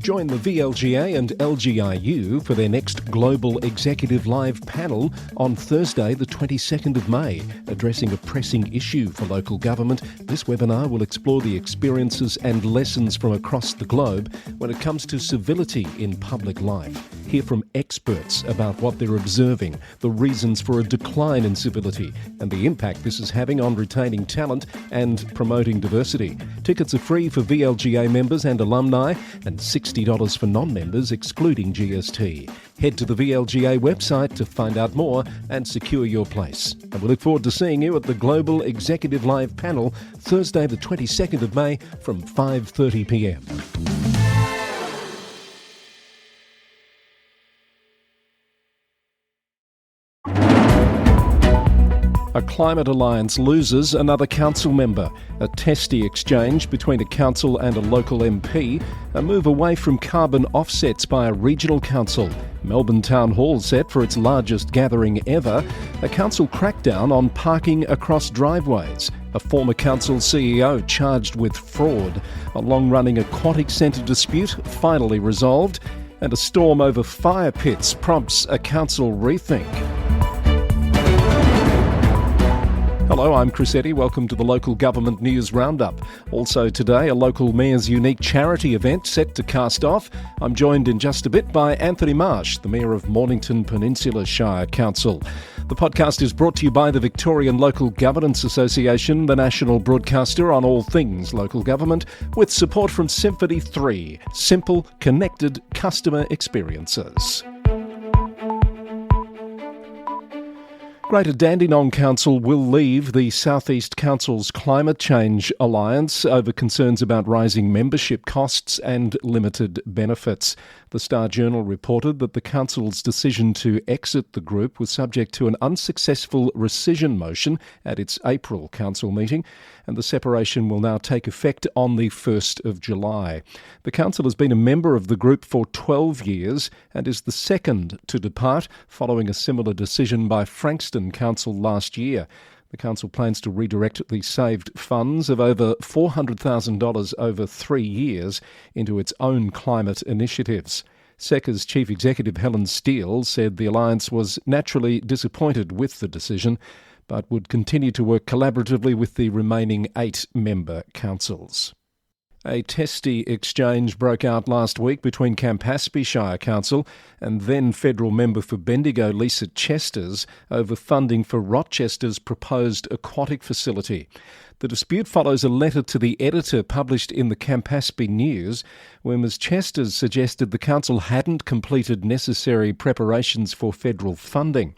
Join the VLGA and LGIU for their next Global Executive Live panel on Thursday the 22nd of May, addressing a pressing issue for local government. This webinar will explore the experiences and lessons from across the globe when it comes to civility in public life. Hear from experts about what they're observing, the reasons for a decline in civility, and the impact this is having on retaining talent and promoting diversity. Tickets are free for VLGA members and alumni, and $60 for non-members, excluding GST. Head to the VLGA website to find out more and secure your place. And we look forward to seeing you at the Global Executive Live panel Thursday the 22nd of May from 5:30 p.m. A climate alliance loses another council member. A testy exchange between a council and a local MP. A move away from carbon offsets by a regional council. Melbourne Town Hall set for its largest gathering ever. A council crackdown on parking across driveways. A former council CEO charged with fraud. A long-running aquatic centre dispute finally resolved. And a storm over firepits prompts a council rethink. Hello, I'm Chris Eddy. Welcome to the Local Government News Roundup. Also today, a local mayor's unique charity event set to cast off. I'm joined in just a bit by Anthony Marsh, the Mayor of Mornington Peninsula Shire Council. The podcast is brought to you by the Victorian Local Governance Association, the national broadcaster on all things local government, with support from Symphony 3, simple, connected customer experiences. Greater Dandenong Council will leave the South East Council's Climate Change Alliance over concerns about rising membership costs and limited benefits. The Star-Journal reported that the council's decision to exit the group was subject to an unsuccessful rescission motion at its April council meeting, and the separation will now take effect on the 1st of July. The council has been a member of the group for 12 years and is the second to depart, following a similar decision by Frankston Council last year. The council plans to redirect the saved funds of over $400,000 over 3 years into its own climate initiatives. SECA's Chief Executive Helen Steele said the Alliance was naturally disappointed with the decision, but would continue to work collaboratively with the remaining 8 member councils. A testy exchange broke out last week between Campaspe Shire Council and then federal member for Bendigo Lisa Chesters over funding for Rochester's proposed aquatic facility. The dispute follows a letter to the editor published in the Campaspe News, where Ms Chesters suggested the council hadn't completed necessary preparations for federal funding.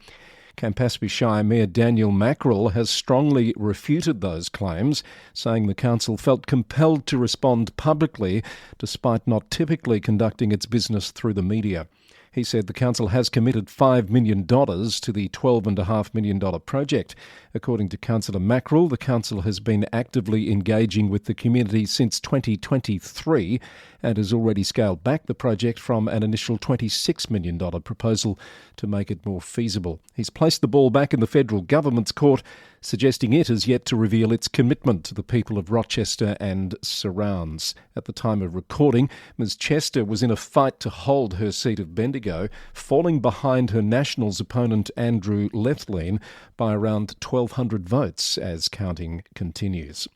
Campaspe Shire Mayor Daniel Mackerel has strongly refuted those claims, saying the council felt compelled to respond publicly despite not typically conducting its business through the media. He said the council has committed $5 million to the $12.5 million project. According to Councillor Mackerel, the council has been actively engaging with the community since 2023 and has already scaled back the project from an initial $26 million proposal to make it more feasible. He's placed the ball back in the federal government's court, suggesting it has yet to reveal its commitment to the people of Rochester and surrounds. At the time of recording, Ms Chester was in a fight to hold her seat of Bendigo, falling behind her Nationals opponent Andrew Lethlean by around 1,200 votes as counting continues.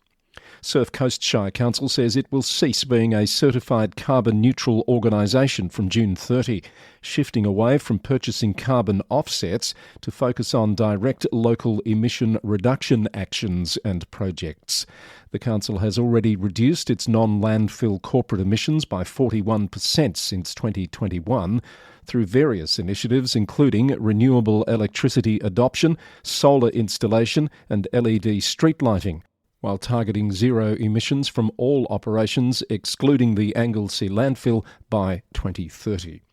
Surf Coast Shire Council says it will cease being a certified carbon-neutral organisation from June 30, shifting away from purchasing carbon offsets to focus on direct local emission reduction actions and projects. The council has already reduced its non-landfill corporate emissions by 41% since 2021 through various initiatives including renewable electricity adoption, solar installation and LED street lighting, while targeting zero emissions from all operations, excluding the Anglesea landfill, by 2030.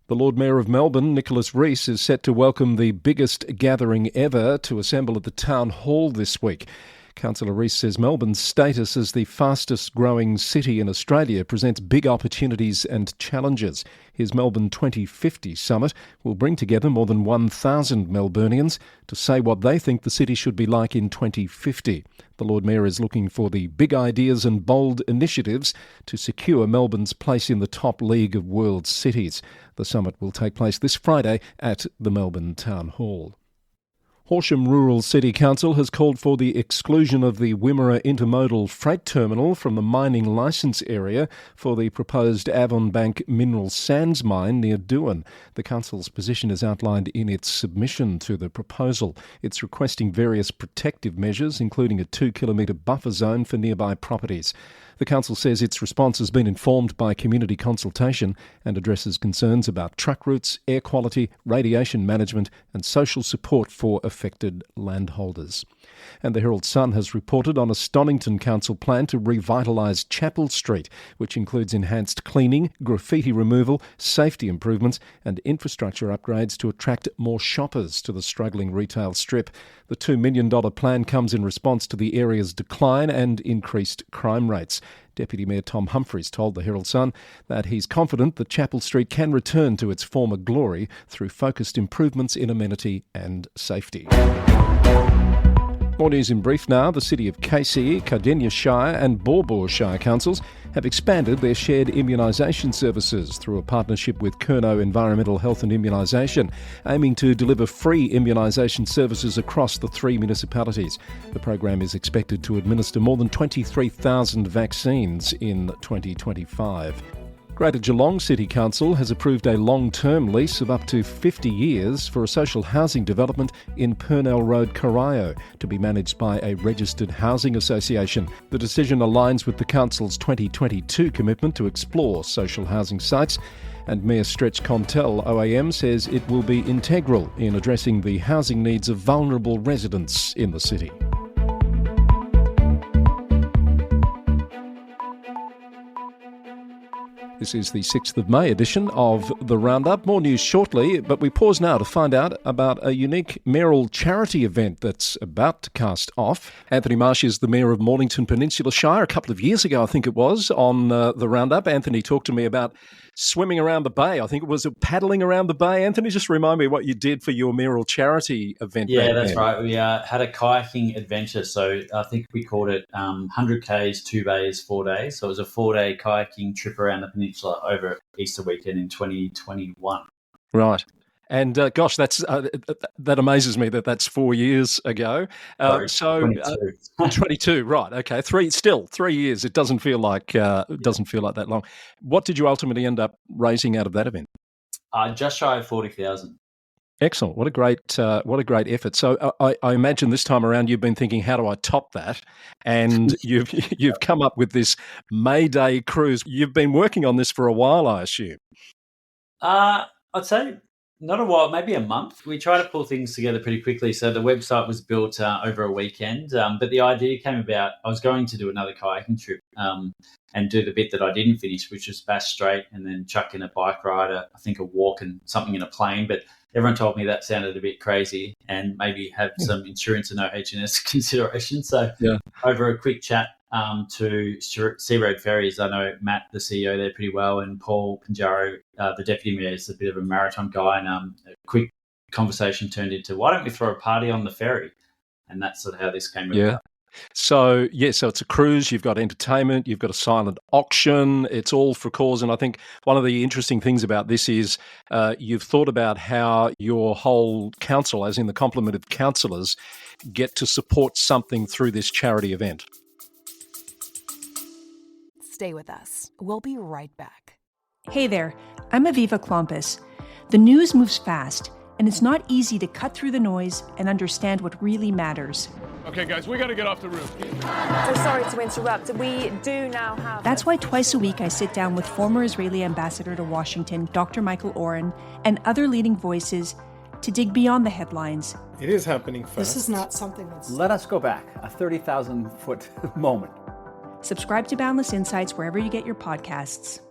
The Lord Mayor of Melbourne, Nicholas Rees, is set to welcome the biggest gathering ever to assemble at the Town Hall this week. Councillor Rees says Melbourne's status as the fastest growing city in Australia presents big opportunities and challenges. His Melbourne 2050 summit will bring together more than 1,000 Melburnians to say what they think the city should be like in 2050. The Lord Mayor is looking for the big ideas and bold initiatives to secure Melbourne's place in the top league of world cities. The summit will take place this Friday at the Melbourne Town Hall. Horsham Rural City Council has called for the exclusion of the Wimmera Intermodal Freight Terminal from the mining licence area for the proposed Avonbank mineral sands mine near Doohan. The council's position is outlined in its submission to the proposal. It's requesting various protective measures, including a 2-kilometre buffer zone for nearby properties. The council says its response has been informed by community consultation and addresses concerns about truck routes, air quality, radiation management and social support for affected landholders. And the Herald Sun has reported on a Stonington Council plan to revitalise Chapel Street, which includes enhanced cleaning, graffiti removal, safety improvements and infrastructure upgrades to attract more shoppers to the struggling retail strip. The $2 million plan comes in response to the area's decline and increased crime rates. Deputy Mayor Tom Humphreys told the Herald Sun that he's confident that Chapel Street can return to its former glory through focused improvements in amenity and safety. More news in brief now. The city of Casey, Cardennia Shire and Baw Baw Shire councils have expanded their shared immunisation services through a partnership with Curnow Environmental Health and Immunisation, aiming to deliver free immunisation services across the 3 municipalities. The program is expected to administer more than 23,000 vaccines in 2025. Greater Geelong City Council has approved a long-term lease of up to 50 years for a social housing development in Purnell Road, Corio, to be managed by a registered housing association. The decision aligns with the council's 2022 commitment to explore social housing sites, and Mayor Stretch Contel OAM says it will be integral in addressing the housing needs of vulnerable residents in the city. This is the 6th of May edition of The Roundup. More news shortly, but we pause now to find out about a unique mayoral charity event that's about to cast off. Anthony Marsh is the Mayor of Mornington Peninsula Shire. A couple of years ago, I think it was, on The Roundup, Anthony talked to me about swimming around the bay. I think it was paddling around the bay. Anthony, just remind me what you did for your mayoral charity event. Yeah, that's right. We had a kayaking adventure. So I think we called it 100 Ks, 2 bays, 4 days. So it was a 4-day kayaking trip around the peninsula over Easter weekend in 2021. Right. And gosh, that amazes me that that's 4 years ago. Sorry, 22. 22, right? Okay, 3 years. It doesn't feel like that long. What did you ultimately end up raising out of that event? Just shy of 40,000. Excellent. What a great effort. So I imagine this time around you've been thinking, how do I top that? And you've come up with this May Day cruise. You've been working on this for a while, I assume. I'd say not a while, maybe a month. We try to pull things together pretty quickly. So the website was built over a weekend, but the idea came about. I was going to do another kayaking trip and do the bit that I didn't finish, which was Bass Strait, and then chuck in a bike ride, I think a walk and something in a plane. But everyone told me that sounded a bit crazy and maybe have some insurance and OH&S consideration. So over a quick chat to Sea Road Ferries, I know Matt, the CEO there, pretty well, and Paul Pinjaro, the deputy mayor, is a bit of a maritime guy. And a quick conversation turned into, why don't we throw a party on the ferry? And that's sort of how this came about. So it's a cruise, you've got entertainment, you've got a silent auction, it's all for cause. And I think one of the interesting things about this is you've thought about how your whole council, as in the complement of councillors, get to support something through this charity event. Stay with us. We'll be right back. Hey there, I'm Aviva Klompus. The news moves fast, and it's not easy to cut through the noise and understand what really matters. Okay, guys, we got to get off the roof. So sorry to interrupt. We do now have... That's why twice a week I sit down with former Israeli ambassador to Washington, Dr. Michael Oren, and other leading voices to dig beyond the headlines. It is happening fast. This is not something that's... Let us go back, a 30,000-foot moment. Subscribe to Boundless Insights wherever you get your podcasts.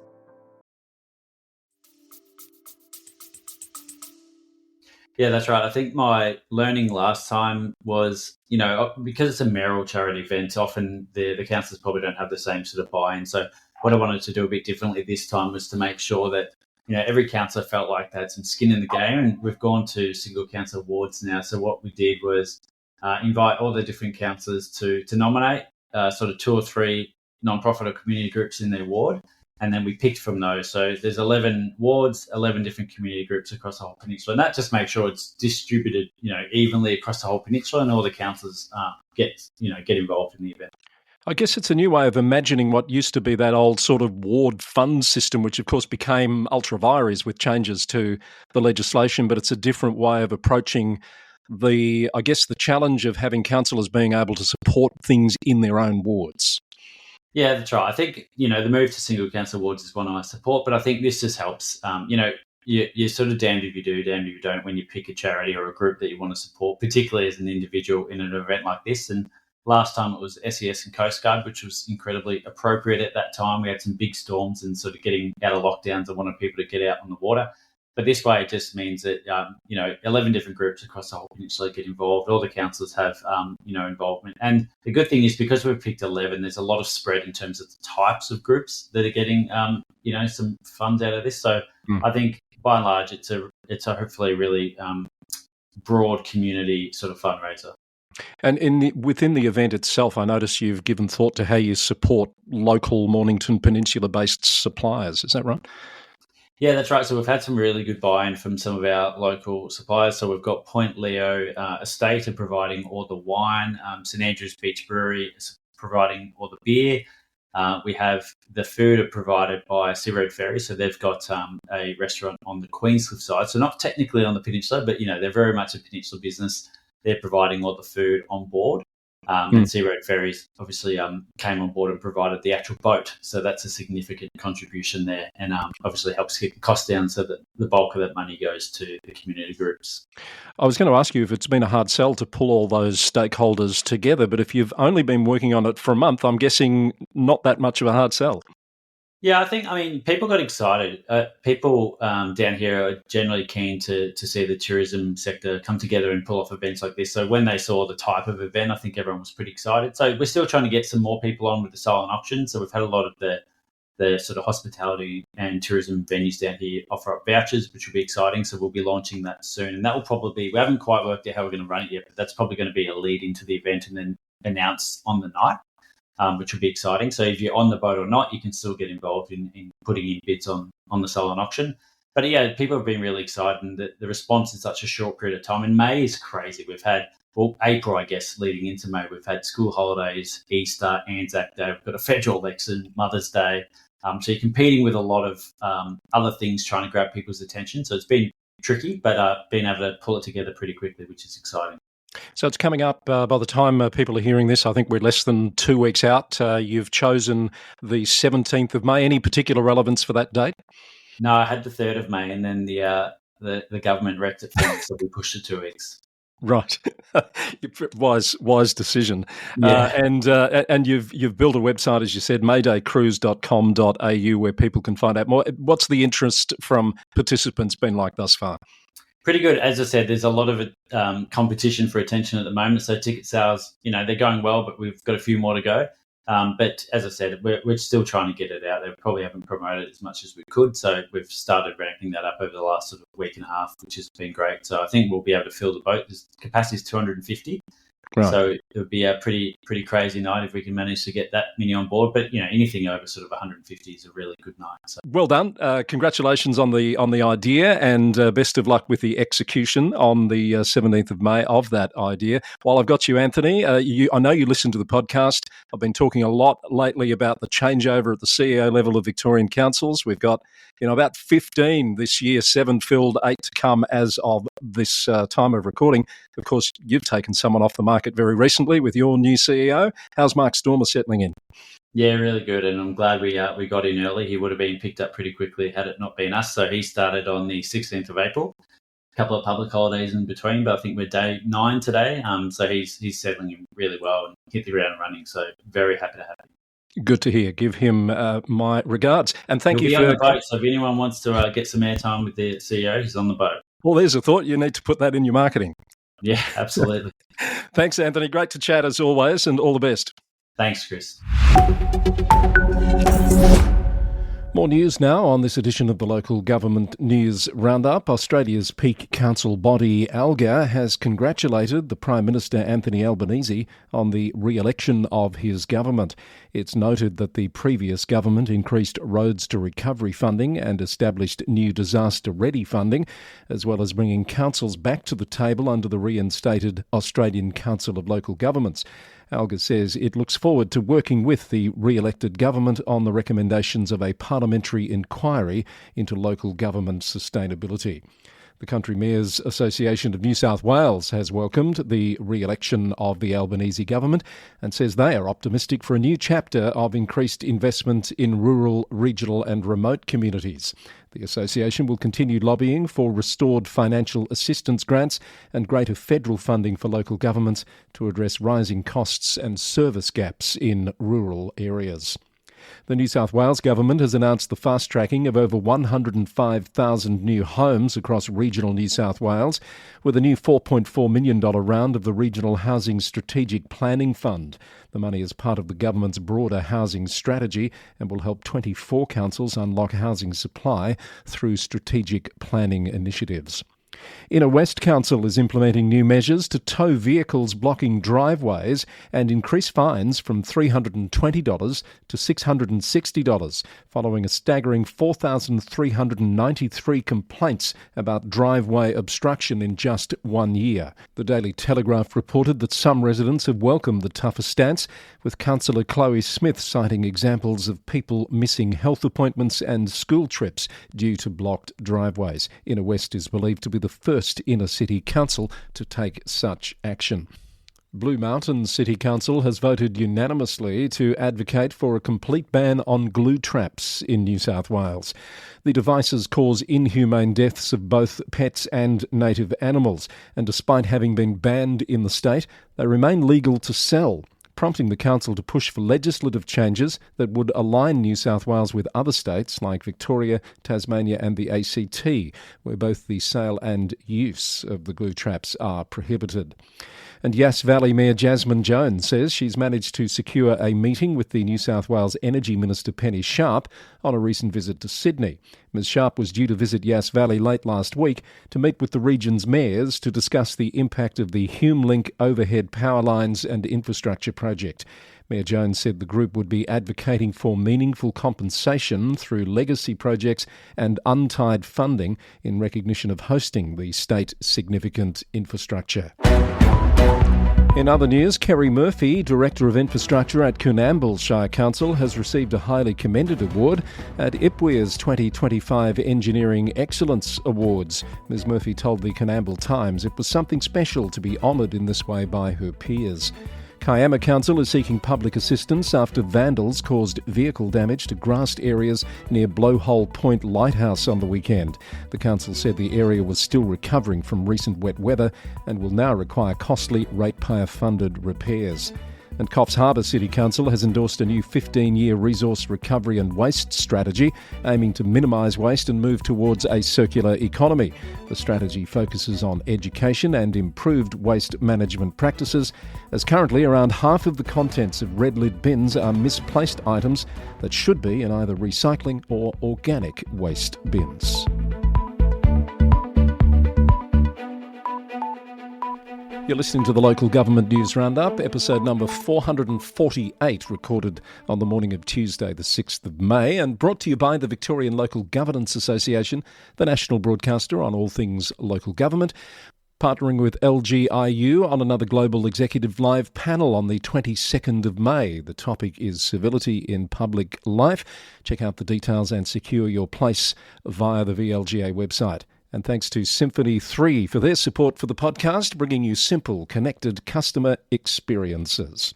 Yeah, that's right. I think my learning last time was, because it's a mayoral charity event, often the councillors probably don't have the same sort of buy-in. So what I wanted to do a bit differently this time was to make sure that, every councillor felt like they had some skin in the game. And we've gone to single councillor wards now. So what we did was invite all the different councillors to nominate sort of 2 or 3 non-profit or community groups in their ward. And then we picked from those. So there's 11 wards, 11 different community groups across the whole peninsula. And that just makes sure it's distributed, evenly across the whole peninsula, and all the councillors get involved in the event. I guess it's a new way of imagining what used to be that old sort of ward fund system, which of course became ultra vires with changes to the legislation, but it's a different way of approaching the challenge of having councillors being able to support things in their own wards. Yeah, that's right. I think, the move to single council wards is one I support, but I think this just helps. You're sort of damned if you do, damned if you don't when you pick a charity or a group that you want to support, particularly as an individual in an event like this. And last time it was SES and Coast Guard, which was incredibly appropriate at that time. We had some big storms and sort of getting out of lockdowns and wanted people to get out on the water. But this way, it just means that, 11 different groups across the whole peninsula get involved. All the councillors have, involvement. And the good thing is because we've picked 11, there's a lot of spread in terms of the types of groups that are getting, some funds out of this. So I think, by and large, it's a hopefully really broad community sort of fundraiser. And within the event itself, I notice you've given thought to how you support local Mornington Peninsula-based suppliers. Is that right? Yeah, that's right. So we've had some really good buy-in from some of our local suppliers. So we've got Point Leo Estate are providing all the wine. St Andrews Beach Brewery is providing all the beer. We have the food are provided by Sea Road Ferry. So they've got a restaurant on the Queenscliff side. So not technically on the peninsula, but, they're very much a peninsula business. They're providing all the food on board. And Sea Road Ferries obviously came on board and provided the actual boat. So that's a significant contribution there, and obviously helps keep the costs down so that the bulk of that money goes to the community groups. I was going to ask you if it's been a hard sell to pull all those stakeholders together, but if you've only been working on it for a month, I'm guessing not that much of a hard sell. Yeah, people got excited. People down here are generally keen to see the tourism sector come together and pull off events like this. So when they saw the type of event, I think everyone was pretty excited. So we're still trying to get some more people on with the silent auction. So we've had a lot of the sort of hospitality and tourism venues down here offer up vouchers, which will be exciting. So we'll be launching that soon. And that will probably, we haven't quite worked out how we're going to run it yet, but that's probably going to be a lead into the event and then announced on the night. Which will be exciting. So if you're on the boat or not, you can still get involved in putting in bids on the silent auction. But yeah, people have been really excited, and the response in such a short period of time. And May is crazy. We've had, April, I guess, leading into May, we've had school holidays, Easter, Anzac Day, we've got a federal election, Mother's Day. So you're competing with a lot of other things trying to grab people's attention. So it's been tricky, but being able to pull it together pretty quickly, which is exciting. So it's coming up by the time people are hearing this. I think we're less than 2 weeks out. You've chosen the 17th of May. Any particular relevance for that date? No, I had the 3rd of May, and then the government wrecked it for me, so we pushed it 2 weeks. Right, wise decision. Yeah. And you've built a website, as you said, maydaycruise.com.au, where people can find out more. What's the interest from participants been like thus far? Pretty good. As I said, there's a lot of competition for attention at the moment. So ticket sales, they're going well, but we've got a few more to go. But as I said, we're still trying to get it out there. We probably haven't promoted it as much as we could. So we've started ramping that up over the last sort of week and a half, which has been great. So I think we'll be able to fill the boat. The capacity is 250. Right. So it would be a pretty crazy night if we can manage to get that many on board. But anything over sort of 150 is a really good night. So. Well done. Congratulations on the idea, and best of luck with the execution on the 17th of May of that idea. While I've got you, Anthony, I know you listen to the podcast. I've been talking a lot lately about the changeover at the CEO level of Victorian councils. We've got about 15 this year, 7 filled, 8 to come as of this time of recording. Of course, you've taken someone off the market very recently with your new CEO. How's Mark Stormer settling in? Yeah, really good, and I'm glad we got in early. He would have been picked up pretty quickly had it not been us. So he started on the 16th of April. A couple of public holidays in between, but I think we're day 9 today. So he's settling in really well and hit the ground running. So very happy to have him. Good to hear. Give him my regards. And thank you He'll for... be on the boat, so if anyone wants to get some airtime with the CEO, he's on the boat. Well, there's a thought. You need to put that in your marketing. Yeah, absolutely. Thanks, Anthony. Great to chat as always, and all the best. Thanks, Chris. More news now on this edition of the Local Government News Roundup. Australia's peak council body, ALGA, has congratulated the Prime Minister Anthony Albanese on the re-election of his government. It's noted that the previous government increased roads to recovery funding and established new disaster-ready funding, as well as bringing councils back to the table under the reinstated Australian Council of Local Governments. ALGA says it looks forward to working with the re-elected government on the recommendations of a parliamentary inquiry into local government sustainability. The Country Mayors Association of New South Wales has welcomed the re-election of the Albanese government and says they are optimistic for a new chapter of increased investment in rural, regional and remote communities. The association will continue lobbying for restored financial assistance grants and greater federal funding for local governments to address rising costs and service gaps in rural areas. The New South Wales government has announced the fast-tracking of over 105,000 new homes across regional New South Wales with a new $4.4 million round of the Regional Housing Strategic Planning Fund. The money is part of the government's broader housing strategy and will help 24 councils unlock housing supply through strategic planning initiatives. Inner West Council is implementing new measures to tow vehicles blocking driveways and increase fines from $320 to $660, following a staggering 4,393 complaints about driveway obstruction in just 1 year. The Daily Telegraph reported that some residents have welcomed the tougher stance, with Councillor Chloe Smith citing examples of people missing health appointments and school trips due to blocked driveways. Inner West is believed to be the first inner city council to take such action. Blue Mountain City Council has voted unanimously to advocate for a complete ban on glue traps in New South Wales. The devices cause inhumane deaths of both pets and native animals, and despite having been banned in the state, they remain legal to sell, prompting the council to push for legislative changes that would align New South Wales with other states like Victoria, Tasmania and the ACT, where both the sale and use of the glue traps are prohibited. And Yass Valley Mayor Jasmine Jones says she's managed to secure a meeting with the New South Wales Energy Minister Penny Sharp on a recent visit to Sydney. Ms Sharp was due to visit Yass Valley late last week to meet with the region's mayors to discuss the impact of the HumeLink overhead power lines and infrastructure project. Mayor Jones said the group would be advocating for meaningful compensation through legacy projects and untied funding in recognition of hosting the state significant infrastructure. In other news, Kerry Murphy, Director of Infrastructure at Coonamble Shire Council, has received a highly commended award at IPWEA's 2025 Engineering Excellence Awards. Ms Murphy told the Coonamble Times it was something special to be honoured in this way by her peers. Kiama Council is seeking public assistance after vandals caused vehicle damage to grassed areas near Blowhole Point Lighthouse on the weekend. The council said the area was still recovering from recent wet weather and will now require costly ratepayer-funded repairs. And Coffs Harbour City Council has endorsed a new 15-year resource recovery and waste strategy aiming to minimise waste and move towards a circular economy. The strategy focuses on education and improved waste management practices, as currently around half of the contents of red lid bins are misplaced items that should be in either recycling or organic waste bins. You're listening to the Local Government News Roundup, episode number 448, recorded on the morning of Tuesday, the 6th of May, and brought to you by the Victorian Local Governance Association, the national broadcaster on all things local government, partnering with LGIU on another Global Executive Live panel on the 22nd of May. The topic is civility in public life. Check out the details and secure your place via the VLGA website. And thanks to Symphony 3 for their support for the podcast, bringing you simple, connected customer experiences.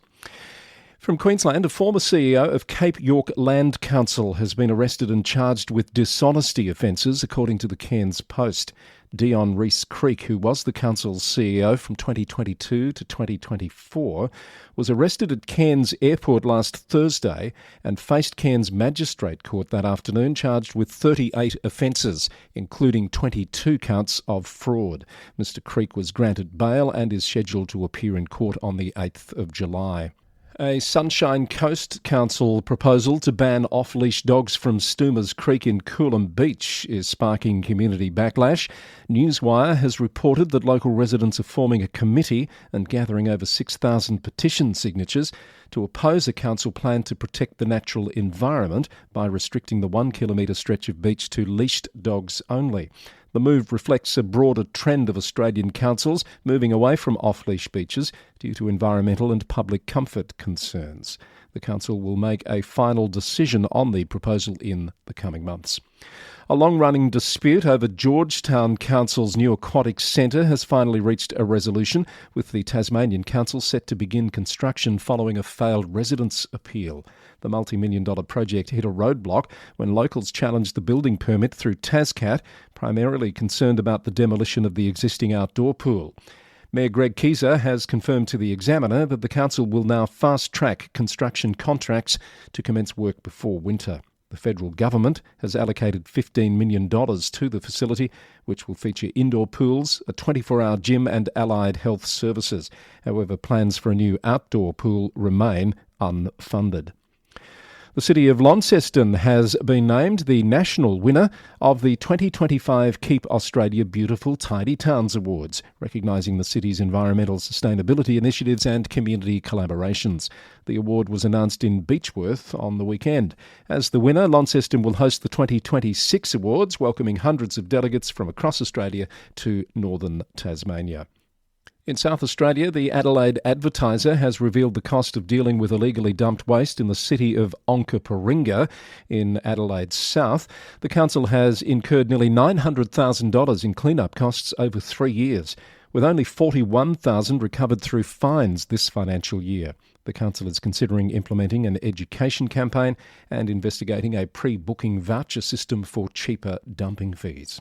From Queensland, a former CEO of Cape York Land Council has been arrested and charged with dishonesty offences, according to the Cairns Post. Dion Rees-Creek, who was the council's CEO from 2022 to 2024, was arrested at Cairns Airport last Thursday and faced Cairns Magistrate Court that afternoon, charged with 38 offences, including 22 counts of fraud. Mr. Creek was granted bail and is scheduled to appear in court on the 8th of July. A Sunshine Coast Council proposal to ban off-leash dogs from Stoomers Creek in Coolum Beach is sparking community backlash. Newswire has reported that local residents are forming a committee and gathering over 6,000 petition signatures to oppose a council plan to protect the natural environment by restricting the 1 kilometre stretch of beach to leashed dogs only. The move reflects a broader trend of Australian councils moving away from off-leash beaches due to environmental and public comfort concerns. The council will make a final decision on the proposal in the coming months. A long-running dispute over Georgetown Council's new aquatic centre has finally reached a resolution, with the Tasmanian Council set to begin construction following a failed residents' appeal. The multi-million-dollar project hit a roadblock when locals challenged the building permit through TasCat, primarily concerned about the demolition of the existing outdoor pool. Mayor Greg Keeser has confirmed to the Examiner that the council will now fast-track construction contracts to commence work before winter. The federal government has allocated $15 million to the facility, which will feature indoor pools, a 24-hour gym and allied health services. However, plans for a new outdoor pool remain unfunded. The City of Launceston has been named the national winner of the 2025 Keep Australia Beautiful Tidy Towns Awards, recognising the city's environmental sustainability initiatives and community collaborations. The award was announced in Beechworth on the weekend. As the winner, Launceston will host the 2026 awards, welcoming hundreds of delegates from across Australia to northern Tasmania. In South Australia, the Adelaide Advertiser has revealed the cost of dealing with illegally dumped waste in the city of Onkaparinga in Adelaide South. The council has incurred nearly $900,000 in clean-up costs over 3 years, with only $41,000 recovered through fines this financial year. The council is considering implementing an education campaign and investigating a pre-booking voucher system for cheaper dumping fees.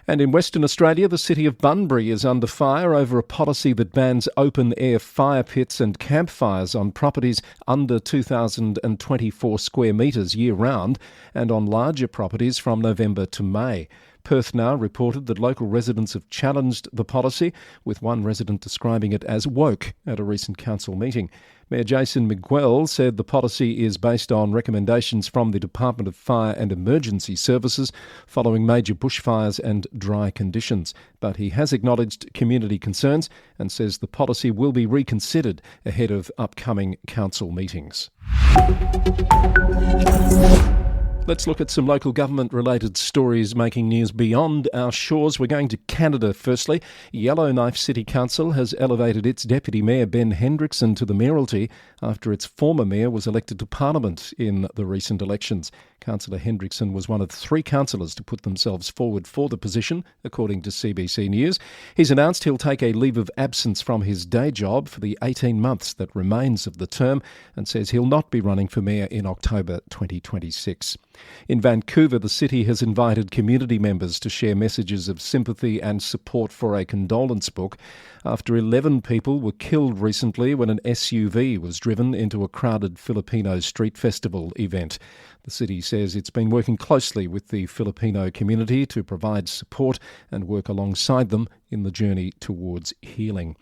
And in Western Australia, the city of Bunbury is under fire over a policy that bans open-air fire pits and campfires on properties under 2,024 square metres year-round and on larger properties from November to May. Perth Now reported that local residents have challenged the policy, with one resident describing it as woke at a recent council meeting. Mayor Jason Miguel said the policy is based on recommendations from the Department of Fire and Emergency Services following major bushfires and dry conditions. But he has acknowledged community concerns and says the policy will be reconsidered ahead of upcoming council meetings. Let's look at some local government-related stories making news beyond our shores. We're going to Canada firstly. Yellowknife City Council has elevated its Deputy Mayor Ben Hendrickson to the mayoralty after its former mayor was elected to Parliament in the recent elections. Councillor Hendrickson was one of 3 councillors to put themselves forward for the position, according to CBC News. He's announced he'll take a leave of absence from his day job for the 18 months that remains of the term and says he'll not be running for mayor in October 2026. In Vancouver, the city has invited community members to share messages of sympathy and support for a condolence book after 11 people were killed recently when an SUV was driven into a crowded Filipino street festival event. The city says it's been working closely with the Filipino community to provide support and work alongside them in the journey towards healing.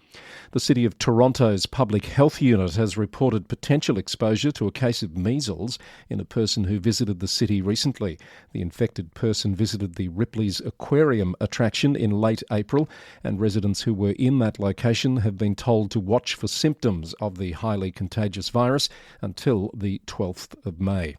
The City of Toronto's Public Health Unit has reported potential exposure to a case of measles in a person who visited the city recently. The infected person visited the Ripley's Aquarium attraction in late April, and residents who were in that location have been told to watch for symptoms of the highly contagious virus until the 12th of May.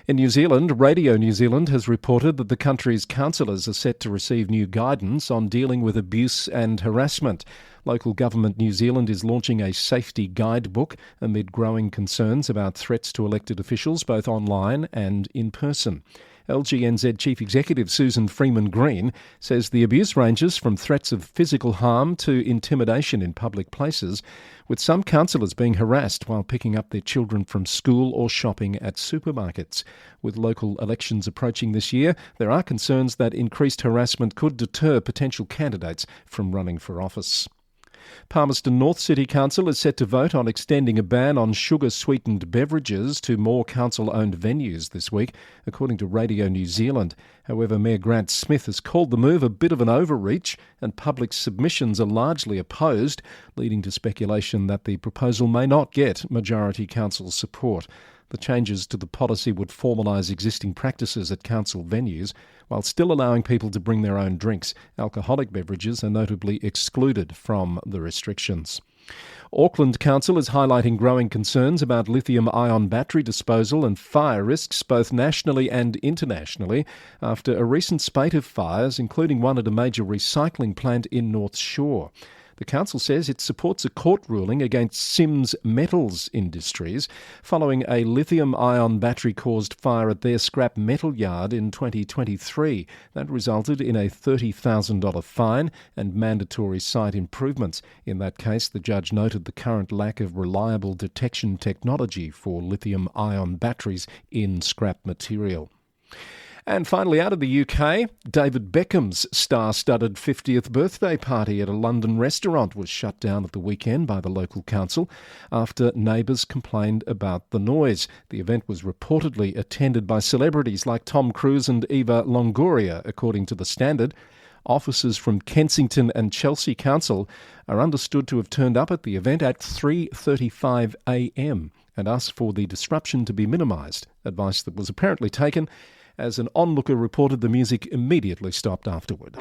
In New Zealand, Radio New Zealand has reported that the country's councillors are set to receive new guidance on dealing with abuse and harassment. Local Government New Zealand is launching a safety guidebook amid growing concerns about threats to elected officials both online and in person. LGNZ Chief Executive Susan Freeman-Greene says the abuse ranges from threats of physical harm to intimidation in public places, with some counsellors being harassed while picking up their children from school or shopping at supermarkets. With local elections approaching this year, there are concerns that increased harassment could deter potential candidates from running for office. Palmerston North City Council is set to vote on extending a ban on sugar-sweetened beverages to more council-owned venues this week, according to Radio New Zealand. However, Mayor Grant Smith has called the move a bit of an overreach, and public submissions are largely opposed, leading to speculation that the proposal may not get majority council support. The changes to the policy would formalise existing practices at council venues, while still allowing people to bring their own drinks. Alcoholic beverages are notably excluded from the restrictions. Auckland Council is highlighting growing concerns about lithium-ion battery disposal and fire risks both nationally and internationally after a recent spate of fires, including one at a major recycling plant in North Shore. The council says it supports a court ruling against Sims Metals Industries following a lithium-ion battery-caused fire at their scrap metal yard in 2023. That resulted in a $30,000 fine and mandatory site improvements. In that case, the judge noted the current lack of reliable detection technology for lithium-ion batteries in scrap material. And finally, out of the UK, David Beckham's star-studded 50th birthday party at a London restaurant was shut down at the weekend by the local council after neighbours complained about the noise. The event was reportedly attended by celebrities like Tom Cruise and Eva Longoria, according to The Standard. Officers from Kensington and Chelsea Council are understood to have turned up at the event at 3:35 a.m. and asked for the disruption to be minimised, advice that was apparently taken as an onlooker reported the music immediately stopped afterward.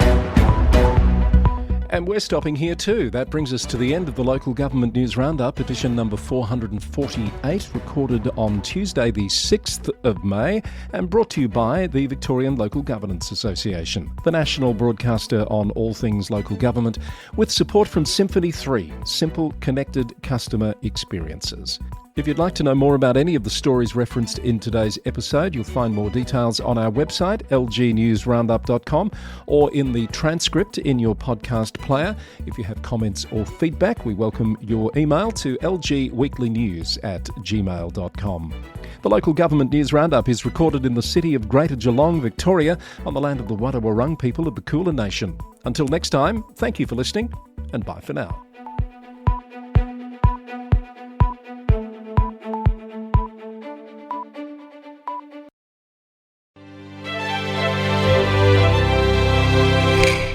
And we're stopping here too. That brings us to the end of the Local Government News Roundup, edition number 448, recorded on Tuesday the 6th of May and brought to you by the Victorian Local Governance Association, the national broadcaster on all things local government, with support from Symphony 3, simple, connected customer experiences. If you'd like to know more about any of the stories referenced in today's episode, you'll find more details on our website, lgnewsroundup.com, or in the transcript in your podcast player. If you have comments or feedback, we welcome your email to lgweeklynews@gmail.com. The Local Government News Roundup is recorded in the city of Greater Geelong, Victoria, on the land of the Wadawurrung people of the Kulin Nation. Until next time, thank you for listening, and bye for now.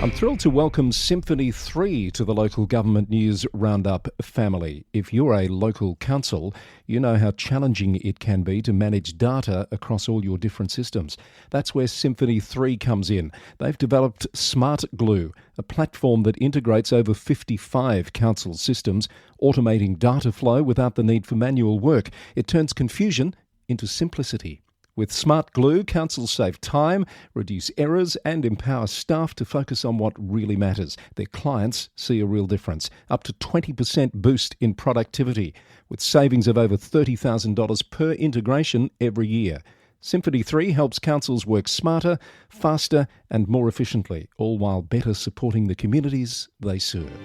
I'm thrilled to welcome Symphony 3 to the Local Government News Roundup family. If you're a local council, you know how challenging it can be to manage data across all your different systems. That's where Symphony 3 comes in. They've developed Smart Glue, a platform that integrates over 55 council systems, automating data flow without the need for manual work. It turns confusion into simplicity. With Smart Glue, councils save time, reduce errors and empower staff to focus on what really matters. Their clients see a real difference, up to 20% boost in productivity, with savings of over $30,000 per integration every year. Symphony 3 helps councils work smarter, faster and more efficiently, all while better supporting the communities they serve.